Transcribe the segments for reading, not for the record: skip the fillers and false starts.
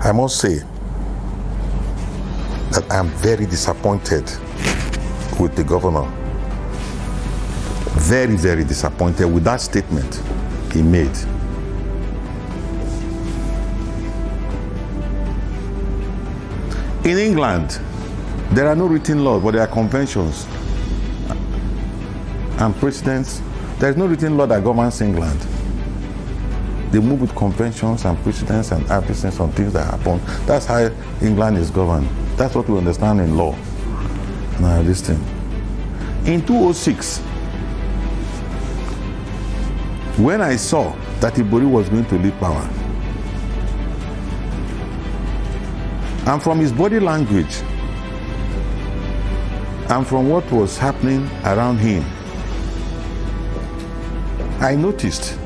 I must say that I am very disappointed with the governor. Very, very disappointed with that statement he made. In England, there are no written laws, but there are conventions and precedents. There is no written law that governs England. They move with conventions and precedents and absences on things that happen. That's how England is governed. That's what we understand in law. Now, this thing. In 2006, when I saw that Ibori was going to leave power, and from his body language, and from what was happening around him, I noticed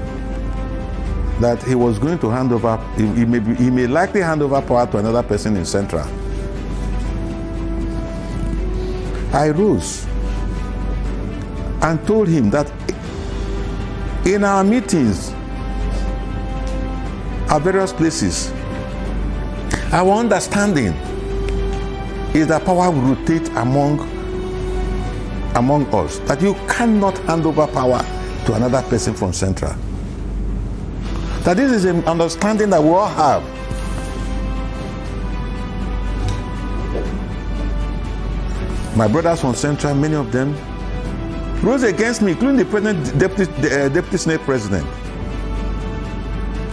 that he was going to hand over, he may likely hand over power to another person in Central. I rose and told him that in our meetings at various places, our understanding is that power will rotate among us, that you cannot hand over power to another person from Central. That this is an understanding that we all have. My brothers from Central, many of them, rose against me, including the president, deputy Senate president.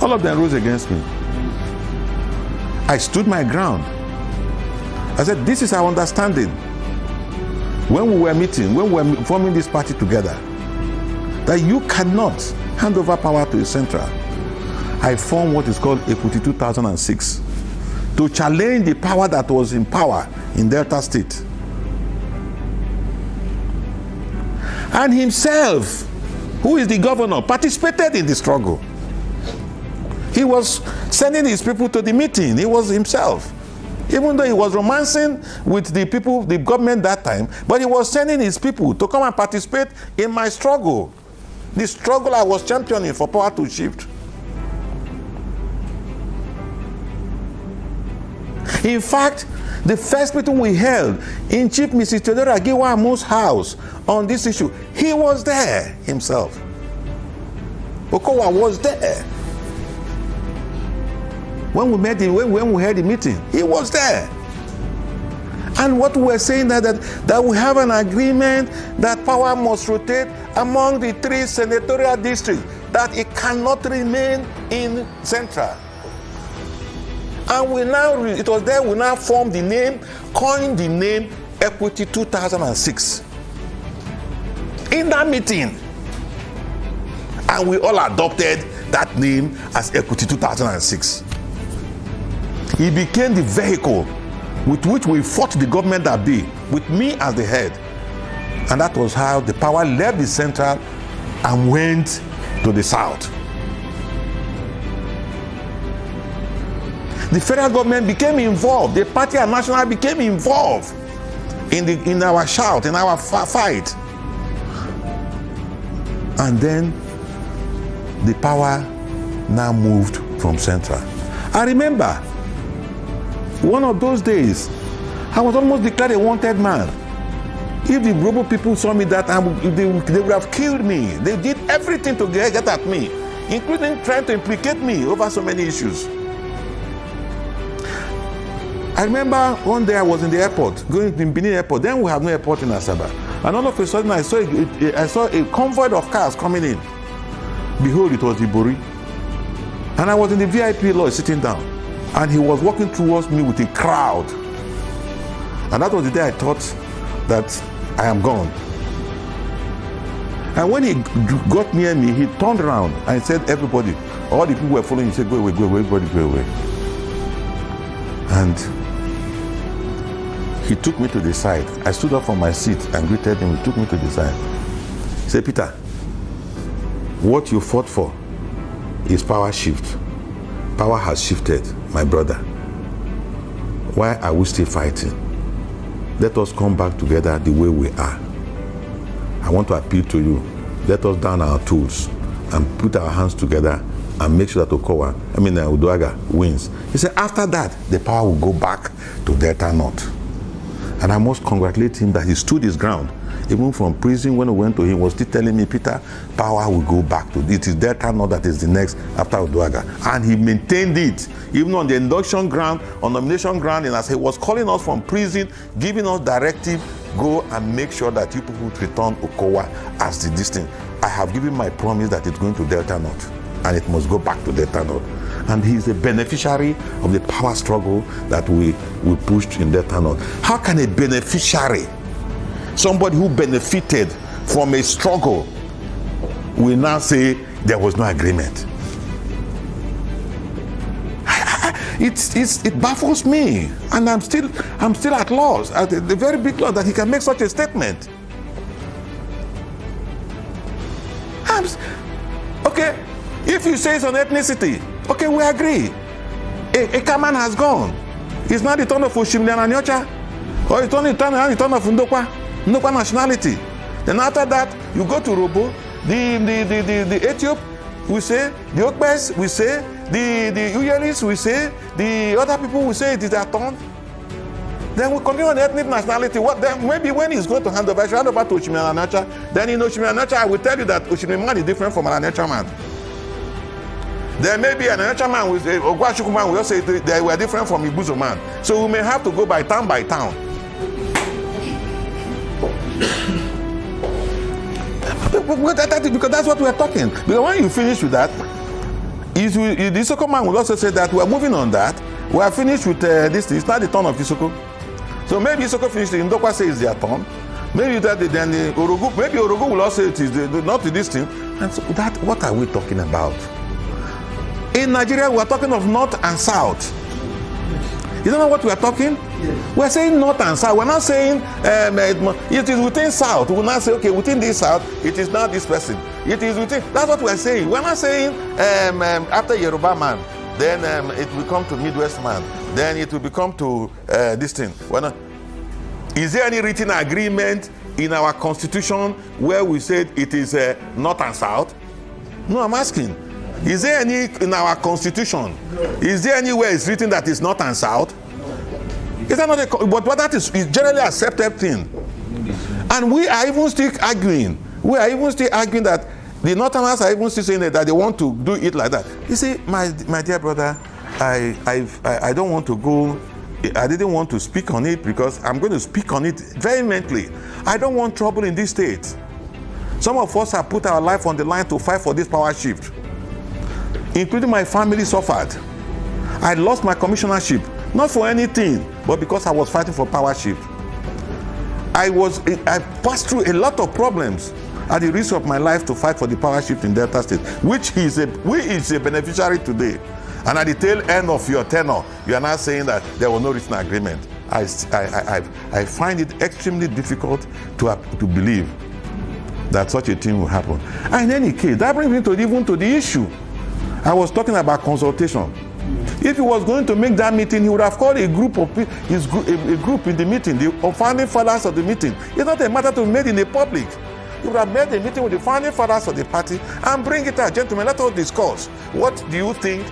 All of them rose against me. I stood my ground. I said, this is our understanding. When we were meeting, when we were forming this party together, that you cannot hand over power to a Central. I formed what is called Equity 2006 to challenge the power that was in power in Delta State. And himself, who is the governor, participated in the struggle. He was sending his people to the meeting. He was himself. Even though he was romancing with the people, the government that time, but he was sending his people to come and participate in my struggle. The struggle I was championing for power to shift. In fact, the first meeting we held in Chief Mrs. Theodora Giwamu's house on this issue, he was there himself. Okowa was there. When we met him, when we had the meeting, he was there. And what we were saying that we have an agreement that power must rotate among the 3 senatorial districts, that it cannot remain in Central. And we now, it was there we now formed the name, coined the name Equity 2006. In that meeting, and we all adopted that name as Equity 2006. It became the vehicle with which we fought the government that day, with me as the head. And that was how the power left the Central and went to the South. The federal government became involved. The party and national became involved in our shout, in our fight. And then the power now moved from Central. I remember one of those days, I was almost declared a wanted man. If the Robo people saw me that time, they would have killed me. They did everything to get at me, including trying to implicate me over so many issues. I remember one day I was in the airport, going to Benin Airport. Then we have no airport in Asaba. And all of a sudden I saw a convoy of cars coming in. Behold, it was Ibori. And I was in the VIP lodge sitting down. And he was walking towards me with a crowd. And that was the day I thought that I am gone. And when he got near me, he turned around and said, everybody, all the people were following, he said, go away, everybody go away. And he took me to the side. I stood up from my seat and greeted him. He took me to the side. He said, Peter, what you fought for is power shift. Power has shifted, my brother. Why are we still fighting? Let us come back together the way we are. I want to appeal to you. Let us down our tools and put our hands together and make sure that Uduagha wins. He said after that, the power will go back to Delta North. And I must congratulate him that he stood his ground. Even from prison, when we went to him, he was still telling me, Peter, power will go back to it is Delta North that is the next after Uduagha. And he maintained it, even on the induction ground, on nomination ground, and as he was calling us from prison, giving us directive, go and make sure that you people return Okowa as the distinct. I have given my promise that it's going to Delta North, and it must go back to Delta North. And he is a beneficiary of the power struggle that we pushed in Delta North. How can a beneficiary, somebody who benefited from a struggle, will now say there was no agreement? It baffles me, and I'm still at loss, at the very big loss that he can make such a statement. Okay, if you say it's on ethnicity, okay, we agree. A Kaman has gone. It's not the turn of Oshimile and Anyocha, or it's only the turn of Ndokwa nationality. Then after that, you go to Robo, the Ethiop, we say, the Okbes, we say, the Uyelis, we say, the other people, we say it is their turn. Then we continue on ethnic nationality. What then? Maybe when he's going to hand over to Oshimile and Anyocha, then in Oshimile and Anyocha, I will tell you that Oshimile man is different from an Anyocha man. There may be an Anyocha man with Ogwashuku man, we all say they were different from Ibuzo man. So we may have to go by town by town. Because that's what we're talking. Because when you finish with that, the Isoko man will also say that we're moving on that. We are finished with this. It's not the turn of Isoko. So maybe Isoko finished, Ndokwa says it's their turn. Maybe then the Orogu, maybe Orogu will also say it is not this thing. And so that, what are we talking about? In Nigeria, we are talking of North and South. You don't know what we are talking? Yes. We are saying North and South. We're not saying it is within South. We will not say, okay, within this South, it is not this person. It is within. That's what we are saying. We're not saying after Yoruba man, then it will come to Midwest man. Then it will become to this thing. Is there any written agreement in our constitution where we said it is North and South? No, I'm asking. Is there any in our constitution? No. Is there anywhere it's written that it's North and South? No. Is that not a, but that is generally accepted thing? And we are even still arguing. We are even still arguing that the Northerners are even still saying that they want to do it like that. You see, my dear brother, I don't want to go. I didn't want to speak on it because I'm going to speak on it vehemently. I don't want trouble in this state. Some of us have put our life on the line to fight for this power shift. Including my family suffered. I lost my commissionership, not for anything, but because I was fighting for power shift. I passed through a lot of problems at the risk of my life to fight for the power shift in Delta State, which is a beneficiary today. And at the tail end of your tenure, you are now saying that there was no written agreement. I find it extremely difficult to believe that such a thing will happen. And in any case, that brings me to the issue. I was talking about consultation. If he was going to make that meeting, he would have called a group of people, a group in the meeting, the founding fathers of the meeting. It's not a matter to be made in the public. He would have made a meeting with the founding fathers of the party and bring it out. Gentlemen, let us discuss. What do you think?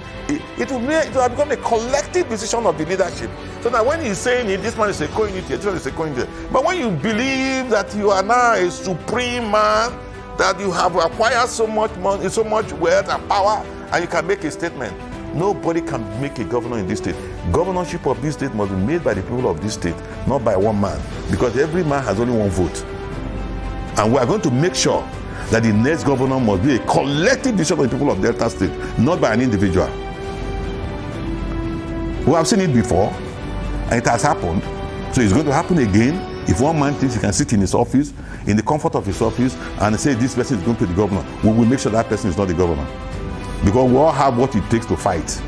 It will have become a collective decision of the leadership. So that when he's saying it, this man is a co-initiator, this one is a co-initiator. But when you believe that you are now a supreme man, that you have acquired so much money, so much wealth and power, and you can make a statement. Nobody can make a governor in this state. Governorship of this state must be made by the people of this state, not by one man, because every man has only one vote. And we are going to make sure that the next governor must be a collective decision of the people of Delta State, not by an individual. We have seen it before, and it has happened. So it's going to happen again. If one man thinks he can sit in his office, in the comfort of his office, and say this person is going to the governor, we will make sure that person is not the governor. Because we all have what it takes to fight.